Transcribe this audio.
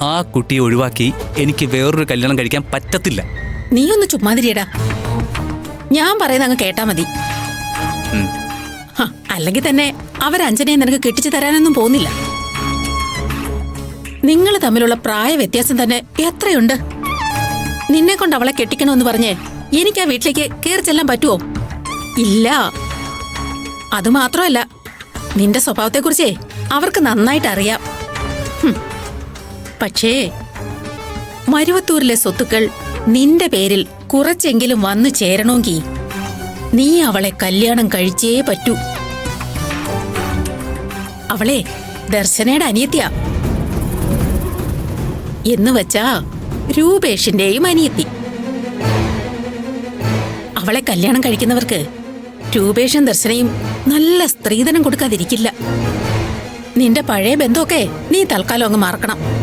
ആ കുട്ടിയെ ഒഴിവാക്കി എനിക്ക് വേറൊരു കല്യാണം കഴിക്കാൻ പറ്റത്തില്ല. നീ ഒന്ന് ചുമ്മാതിരിയടാ. ഞാൻ പറയുന്നത് അങ്ങ് കേട്ടാ മതി. അല്ലെങ്കിൽ തന്നെ അവരഞ്ജനയെ നിനക്ക് കെട്ടിച്ചു തരാനൊന്നും പോകുന്നില്ല. നിങ്ങൾ തമ്മിലുള്ള പ്രായ വ്യത്യാസം തന്നെ എത്രയുണ്ട്? നിന്നെ കൊണ്ട് അവളെ കെട്ടിക്കണമെന്ന് പറഞ്ഞ് എനിക്ക് ആ വീട്ടിലേക്ക് കയറി ചെല്ലാൻ പറ്റുമോ? ഇല്ല. അതുമാത്രമല്ല, നിന്റെ സ്വഭാവത്തെക്കുറിച്ചേ അവർക്ക് നന്നായിട്ട് അറിയാം. പക്ഷേ മരുവത്തൂരിലെ സ്വത്തുക്കൾ നിന്റെ പേരിൽ കുറച്ചെങ്കിലും വന്നു ചേരണമെങ്കിൽ നീ അവളെ കല്യാണം കഴിച്ചേ പറ്റൂ. അവളെ ദർശനയുടെ അനിയത്തിയാ. എന്ന് വെച്ചാ രൂപേഷിന്റെയും അനിയത്തി. അവളെ കല്യാണം കഴിക്കുന്നവർക്ക് രൂപേഷും ദർശനയും നല്ല സ്ത്രീധനം കൊടുക്കാതിരിക്കില്ല. നിന്റെ പഴയ ബന്ധമൊക്കെ നീ തൽക്കാലം അങ്ങ് മറക്കണം.